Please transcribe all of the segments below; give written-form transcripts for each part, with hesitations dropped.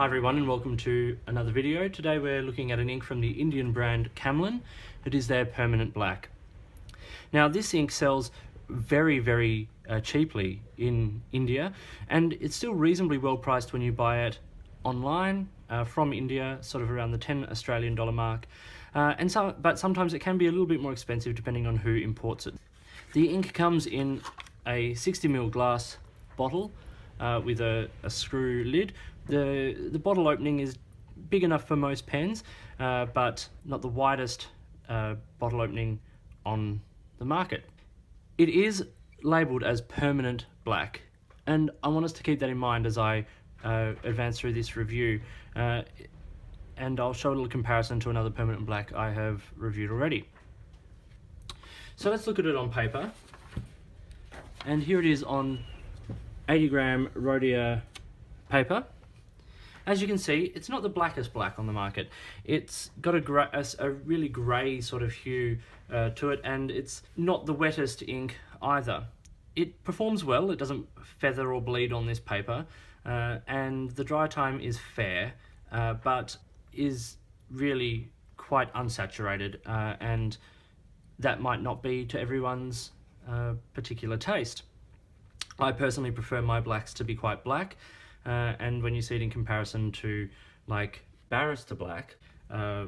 Hi everyone and welcome to another video. Today we're looking at an ink from the Indian brand Camlin. It is their Permanent Black. Now this ink sells very cheaply in India, and it's still reasonably well priced when you buy it online from India, sort of around the $10 Australian mark. But sometimes it can be a little bit more expensive depending on who imports it. The ink comes in a 60ml glass bottle with a screw lid. The bottle opening is big enough for most pens, but not the widest bottle opening on the market. It is labelled as Permanent Black, and I want us to keep that in mind as I advance through this review, and I'll show a little comparison to another Permanent Black I have reviewed already. So let's look at it on paper, and here it is on 80-gram Rhodia paper. As you can see, it's not the blackest black on the market. It's got a really grey sort of hue to it, and it's not the wettest ink either. It performs well, it doesn't feather or bleed on this paper, and the dry time is fair, but is really quite unsaturated, and that might not be to everyone's particular taste. I personally prefer my blacks to be quite black, and when you see it in comparison to like Barrister Black,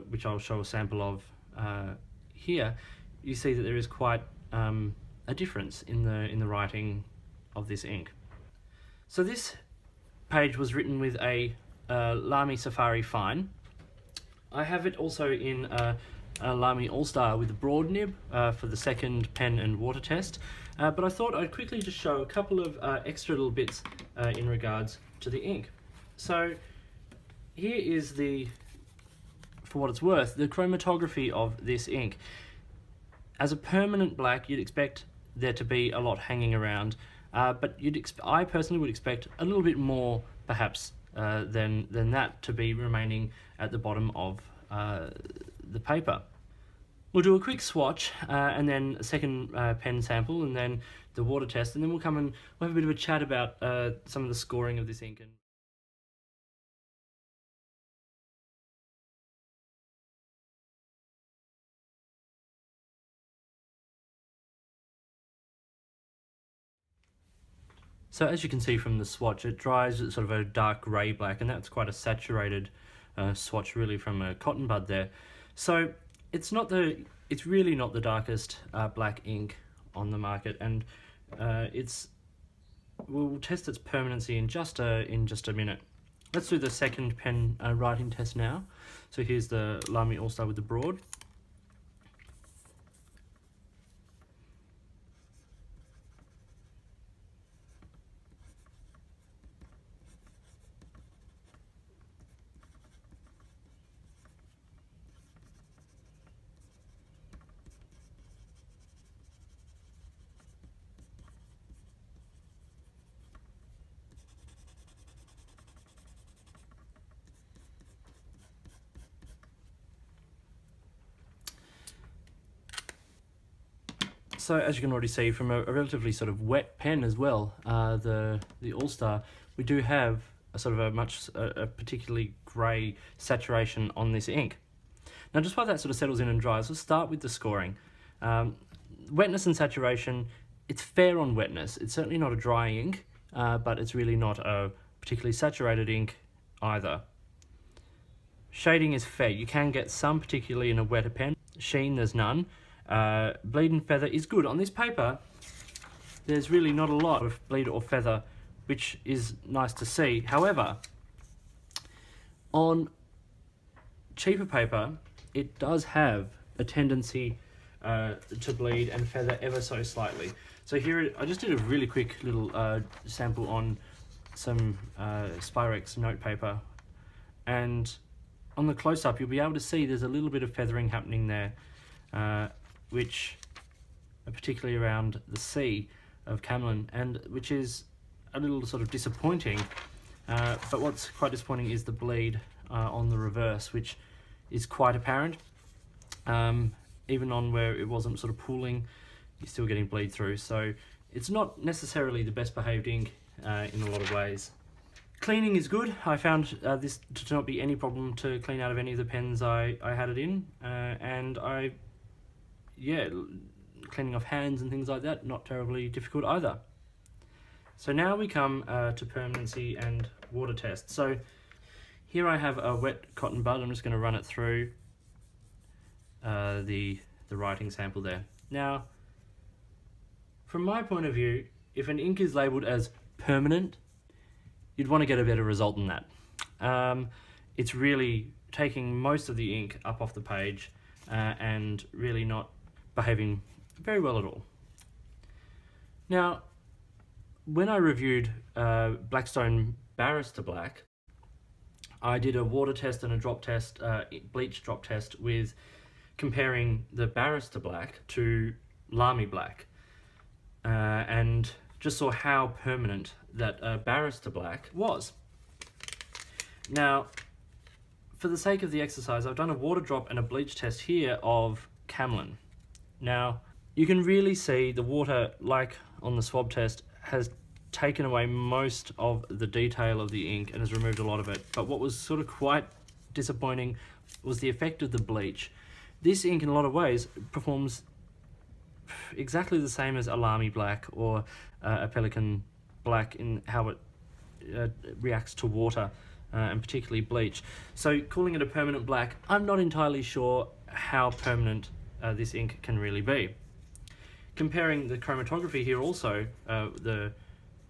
which I'll show a sample of here, you see that there is quite a difference in the writing of this ink. So this page was written with a Lamy Safari Fine. I have it also in a Lamy All-Star with a broad nib for the second pen and water test, but I thought I'd quickly just show a couple of extra little bits in regards to the ink. So here is for what it's worth, the chromatography of this ink. As a Permanent Black, you'd expect there to be a lot hanging around, but I personally would expect a little bit more, perhaps, than that to be remaining at the bottom of the paper. We'll do a quick swatch and then a second pen sample and then the water test, and then we'll come and we'll have a bit of a chat about some of the scoring of this ink. So as you can see from the swatch, it dries at sort of a dark grey black, and that's quite a saturated swatch really from a cotton bud there. So it's really not the darkest black ink on the market, and we'll test its permanency in just a minute. Let's do the second pen writing test now. So here's the Lamy All-Star with the broad. So as you can already see from a relatively sort of wet pen as well, the All-Star, we do have a sort of a particularly grey saturation on this ink. Now just while that sort of settles in and dries, let's start with the scoring. Wetness and saturation, it's fair on wetness. It's certainly not a dry ink, but it's really not a particularly saturated ink either. Shading is fair. You can get some, particularly in a wetter pen. Sheen, there's none. Bleed and feather is good. On this paper, there's really not a lot of bleed or feather, which is nice to see. However, on cheaper paper, it does have a tendency to bleed and feather ever so slightly. So here, I just did a really quick little sample on some Spyrex note paper, and on the close-up, you'll be able to see there's a little bit of feathering happening there, which particularly around the C of Camlin, and which is a little sort of disappointing. But what's quite disappointing is the bleed on the reverse, which is quite apparent. Even on where it wasn't sort of pooling, you're still getting bleed through. So it's not necessarily the best behaved ink in a lot of ways. Cleaning is good. I found this to not be any problem to clean out of any of the pens I had it in, and cleaning off hands and things like that, not terribly difficult either. So now we come to permanency and water test. So here I have a wet cotton bud. I'm just going to run it through the writing sample there. Now, from my point of view, if an ink is labelled as permanent, you'd want to get a better result than that. It's really taking most of the ink up off the page and really not behaving very well at all. Now, when I reviewed Blackstone Barrister Black, I did a water test and a drop test, bleach drop test, with comparing the Barrister Black to Lamy Black, and just saw how permanent that Barrister Black was. Now, for the sake of the exercise, I've done a water drop and a bleach test here of Camlin. Now, you can really see the water, like on the swab test, has taken away most of the detail of the ink and has removed a lot of it. But what was sort of quite disappointing was the effect of the bleach. This ink, in a lot of ways, performs exactly the same as a Lamy Black or a Pelican Black in how it reacts to water, and particularly bleach. So calling it a permanent black, I'm not entirely sure how permanent this ink can really be. Comparing the chromatography here also, the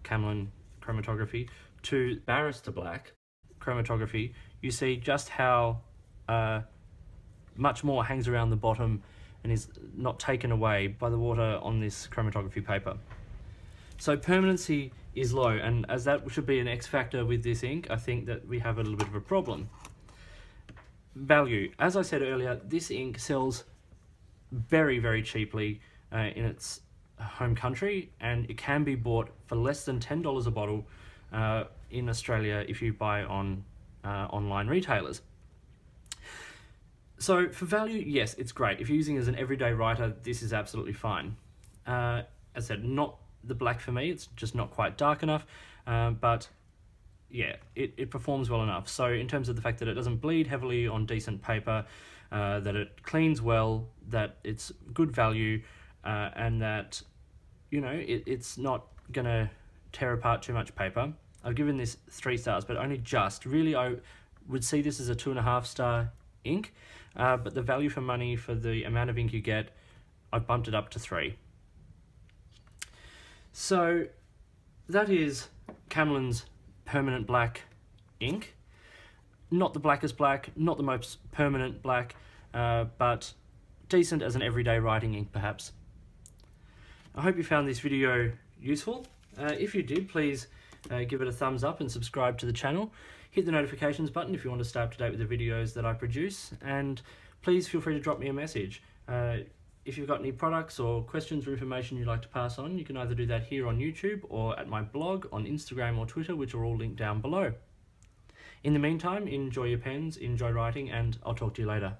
Camlin chromatography, to Barrister Black chromatography, you see just how much more hangs around the bottom and is not taken away by the water on this chromatography paper. So permanency is low, and as that should be an X factor with this ink, I think that we have a little bit of a problem. Value. As I said earlier, this ink sells very, very cheaply in its home country, and it can be bought for less than $10 a bottle in Australia if you buy on online retailers. So for value, yes, it's great. If you're using it as an everyday writer, this is absolutely fine. As I said, not the black for me, it's just not quite dark enough, but yeah, it performs well enough. So in terms of the fact that it doesn't bleed heavily on decent paper, that it cleans well, that it's good value, and that, you know, it's not gonna tear apart too much paper. I've given this 3 stars, but only just. Really, I would see this as a 2.5 star ink, but the value for money for the amount of ink you get, I've bumped it up to 3. So that is Camlin's permanent black ink. Not the blackest black, not the most permanent black, but decent as an everyday writing ink perhaps. I hope you found this video useful. If you did, please give it a thumbs up and subscribe to the channel. Hit the notifications button if you want to stay up to date with the videos that I produce, and please feel free to drop me a message. If you've got any products or questions or information you'd like to pass on, you can either do that here on YouTube or at my blog on Instagram or Twitter, which are all linked down below. In the meantime, enjoy your pens, enjoy writing, and I'll talk to you later.